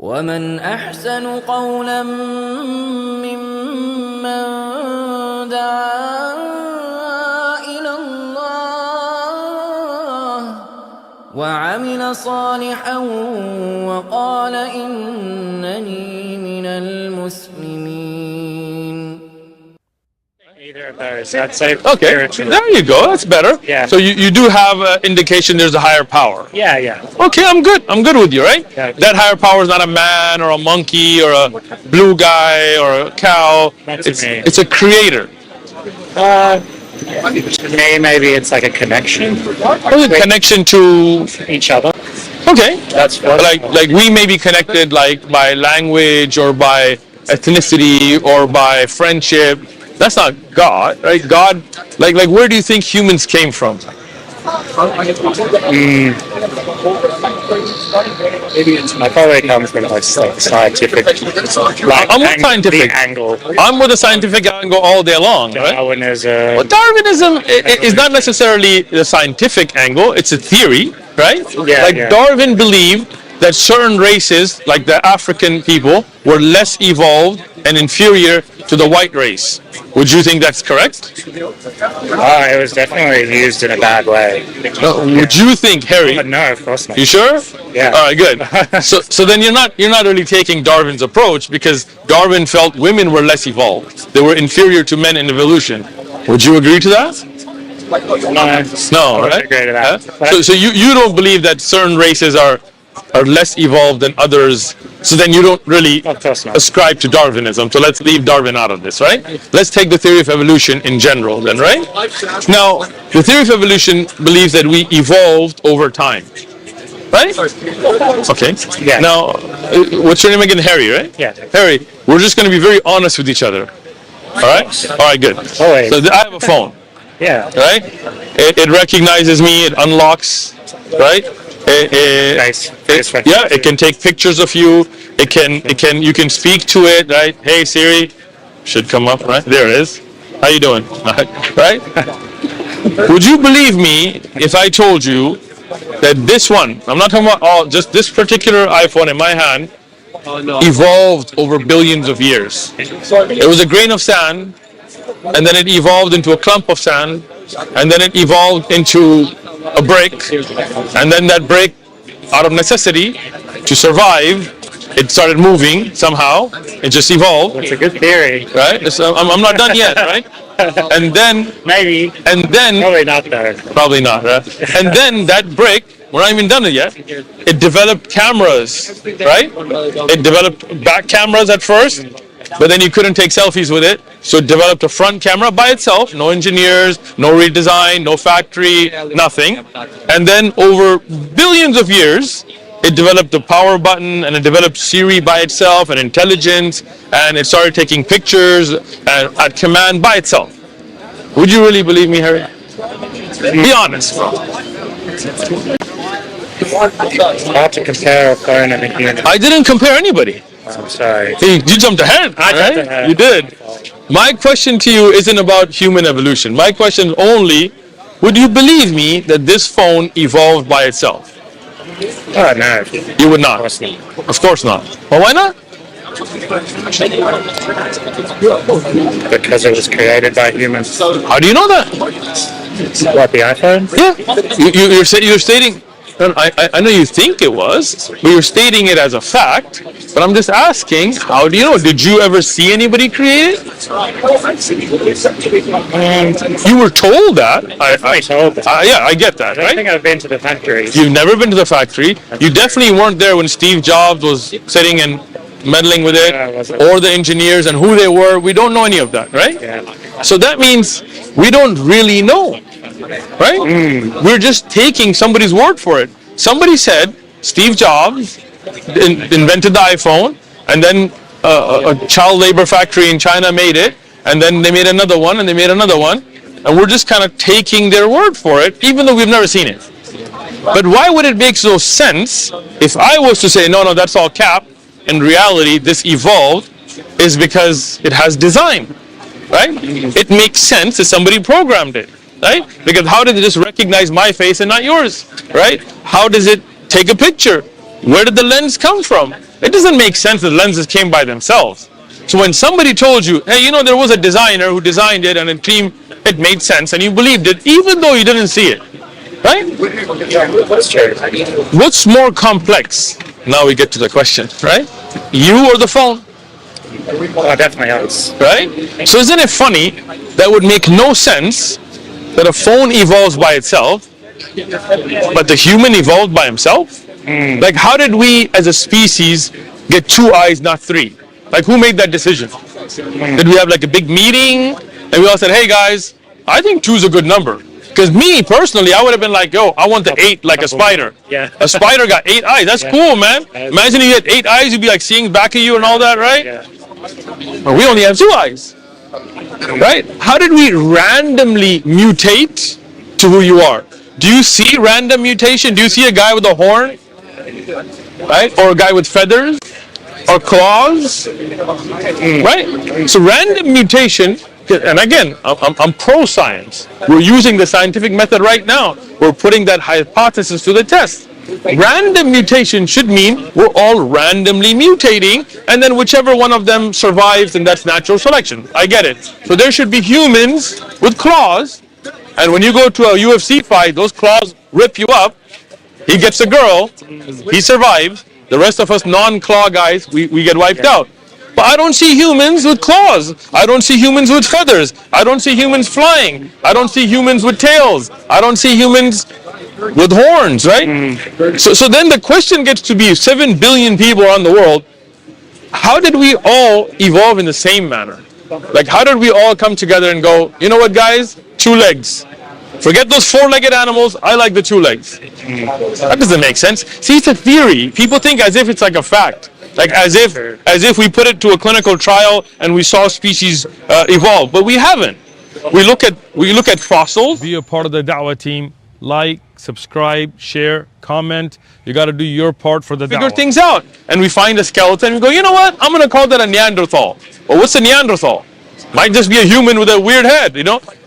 ومن أحسن قولا ممن دعا إلى الله وعمل صالحا وقال إنني من المسلمين. Either of those. I'd say Okay, there you go. That's better. Yeah. So you do have an indication there's a higher power. Yeah. Okay, I'm good. I'm good with you, right? Yeah. That higher power is not a man or a monkey or a blue guy or a cow. That's me. It's a creator. Maybe it's like a connection. What's a connection to Each other. Okay. That's what. Like we may be connected like by language or by ethnicity or by friendship. That's not God, right? God, like where do you think humans came from? I probably come from like scientific. I'm with scientific angle. I'm with the scientific angle all day long, right? Darwinism. Well, Darwinism is not necessarily the scientific angle; it's a theory, right? Yeah. Darwin believed that certain races, like the African people, were less evolved and inferior to the white race. Would you think that's correct? It was definitely used in a bad way. Would you think, Harry? No, of course not. You sure? Yeah. All right, good. So then you're not really taking Darwin's approach, because Darwin felt women were less evolved. They were inferior to men in evolution. Would you agree to that? No, I right? agree to that. So you don't believe that certain races are less evolved than others, so then you don't really Of course not. ascribe to Darwinism. So let's leave Darwin out of this, right? Let's take the theory of evolution in general then, right? Now, the theory of evolution believes that we evolved over time, right? Okay. Yeah. Now, what's your name again? Harry, right? Yeah. Harry, we're just going to be very honest with each other. All right? All right, good. Always. So I have a phone, Yeah. right? It recognizes me, it unlocks, right? Yeah, it can take pictures of you. You can speak to it, right? Hey Siri, should come up, right? There it is. How you doing? Right? Would you believe me if I told you that this one, I'm not talking about just this particular iPhone in my hand, evolved over billions of years? It was a grain of sand, and then it evolved into a clump of sand, and then it evolved into a brick, and then that brick, out of necessity to survive, it started moving somehow. It just evolved. It's a good theory. Right? I'm not done yet, right? And then Maybe. Probably not though. Probably not, right? And then that brick, we're not even done it yet. It developed cameras, right? It developed back cameras at first, but then you couldn't take selfies with it, so it developed a front camera by itself, no engineers, no redesign, no factory, nothing. And then over billions of years, it developed the power button, and it developed Siri by itself, and intelligence, and it started taking pictures at command by itself. Would you really believe me, Harry? Be honest, bro. Hard to compare a phone and a human. I didn't compare anybody. I'm sorry. Hey, you jumped ahead. I jumped ahead. You did. My question to you isn't about human evolution. My question is only, would you believe me that this phone evolved by itself? Oh no. You would not. Of course not. Of course not. Well, why not? Because it was created by humans. How do you know that? What, the iPhone? Yeah. You're stating. I know you think it was, but you're stating it as a fact. But I'm just asking, how do you know? Did you ever see anybody create it? You were told that. I told that. Yeah, I get that, I right? think I've been to the factory. You've never been to the factory. You definitely weren't there when Steve Jobs was sitting and meddling with it, or the engineers and who they were. We don't know any of that, right? Yeah. So that means we don't really know, right? We're just taking somebody's word for it. Somebody said Steve Jobs invented the iPhone, and then a child labor factory in China made it, and then they made another one, and they made another one, and we're just kind of taking their word for it, even though we've never seen it. But why would it make no sense if I was to say, no, that's all cap, in reality this evolved, is because it has design, right? It makes sense if somebody programmed it, right? Because how did it just recognize my face and not yours, right? How does it take a picture? Where did the lens come from? It doesn't make sense that lenses came by themselves. So when somebody told you, hey, there was a designer who designed it and it made sense, and you believed it, even though you didn't see it, right? What's more complex? Now we get to the question, right? You or the phone? Oh, definitely us. Right? So isn't it funny that would make no sense that a phone evolves by itself, but the human evolved by himself? Like, how did we as a species get 2 eyes, not 3? Like, who made that decision? Did we have like a big meeting and we all said, hey guys, I think 2 is a good number? Because me personally, I would have been like, yo, I want the 8 like a spider. Yeah. A spider got 8 eyes. That's cool, man. Imagine you had 8 eyes, you'd be like seeing back of you and all that, right? Yeah. But we only have 2 eyes. Right? How did we randomly mutate to who you are? Do you see random mutation? Do you see a guy with a horn? Right? Or a guy with feathers? Or claws? Right? So random mutation, and again, I'm pro-science. We're using the scientific method right now. We're putting that hypothesis to the test. Random mutation should mean we're all randomly mutating, and then whichever one of them survives, and that's natural selection. I get it. So there should be humans with claws, and when you go to a UFC fight, those claws rip you up. He gets a girl, he survives. The rest of us non-claw guys, we get wiped out. But I don't see humans with claws. I don't see humans with feathers. I don't see humans flying. I don't see humans with tails. I don't see humans with horns, right? So then the question gets to be, 7 billion people around the world, how did we all evolve in the same manner? Like, how did we all come together and go, you know what guys, 2 legs. Forget those 4-legged animals, I like the 2 legs. That doesn't make sense. See, it's a theory. People think as if it's like a fact. Like as if we put it to a clinical trial and we saw species evolve, but we haven't. We look at fossils. Be a part of the Dawah team. Like, subscribe, share, comment. You got to do your part for the Dawah. Figure things out, and we find a skeleton. We go, you know what? I'm going to call that a Neanderthal. Well, what's a Neanderthal? Might just be a human with a weird head,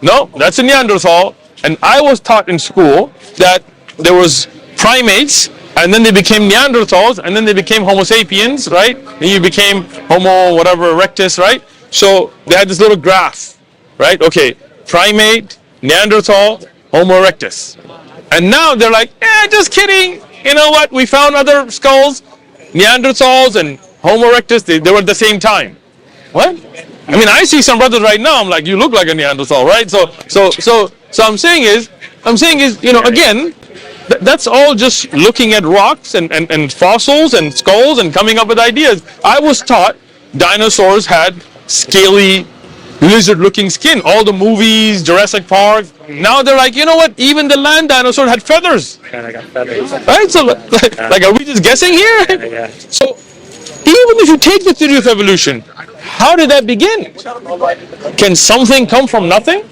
No, that's a Neanderthal. And I was taught in school that there was primates, and then they became Neanderthals, and then they became Homo sapiens, right? Then you became Homo whatever erectus, right? So they had this little graph, right? Okay, primate, Neanderthal, Homo erectus. And now they're like, just kidding. You know what? We found other skulls, Neanderthals and Homo erectus, they were at the same time. What? I mean, I see some brothers right now, I'm like, you look like a Neanderthal, right? So I'm saying is, again, that's all just looking at rocks and fossils and skulls and coming up with ideas. I was taught dinosaurs had scaly, lizard-looking skin. All the movies, Jurassic Park. Now they're like, you know what? Even the land dinosaur had feathers. Yeah, I got feathers. Right? So, like, are we just guessing here? Yeah. So, even if you take the theory of evolution, how did that begin? Can something come from nothing?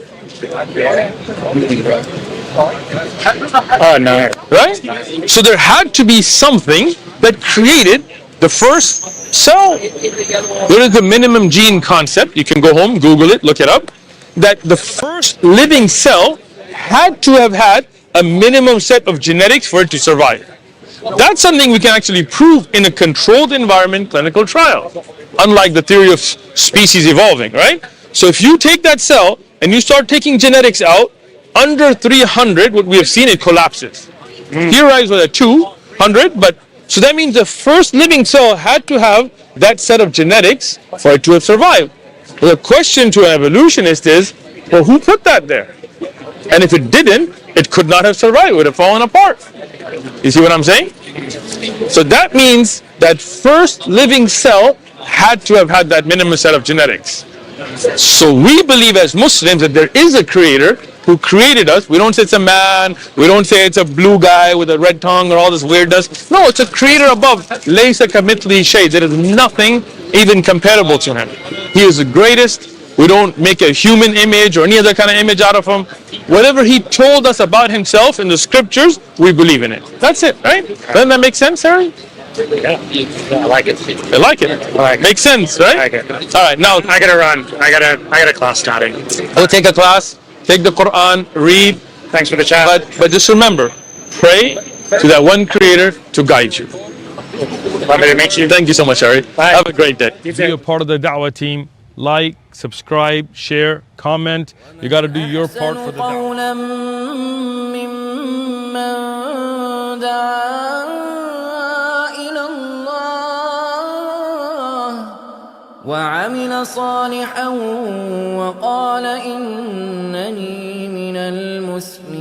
Oh, no. Right? So there had to be something that created the first cell. There is the minimum gene concept. You can go home, Google it, look it up. That the first living cell had to have had a minimum set of genetics for it to survive. That's something we can actually prove in a controlled environment clinical trial, unlike the theory of species evolving, right? So if you take that cell and you start taking genetics out, under 300, what we have seen, it collapses. Here I was at 200, but so that means the first living cell had to have that set of genetics for it to have survived. Well, the question to an evolutionist is, well, who put that there? And if it didn't, it could not have survived. It would have fallen apart. You see what I'm saying? So that means that first living cell had to have had that minimum set of genetics. So we believe as Muslims that there is a creator who created us. We don't say it's a man. We don't say it's a blue guy with a red tongue or all this weirdness. No, it's a creator above. Laysa kamithlihi shay. There is nothing even comparable to him. He is the greatest. We don't make a human image or any other kind of image out of him. Whatever he told us about himself in the scriptures, we believe in it. That's it, right? Doesn't that make sense, Harry? Yeah, I like it. I like it. Makes sense, right? I like it. All right, now I gotta run. I got a class starting. go take a class, take the Quran, read. Thanks for the chat. But just remember, pray to that one creator to guide you. Lovely to meet you. Thank you so much, Ari. Bye. Have a great day. You Be too. a part of the Dawah team. Like, subscribe, share, comment. You got to do your part for the Dawah. قولا ممن دعا إلى الله وعمل صالحا وقال إنني من المسلمين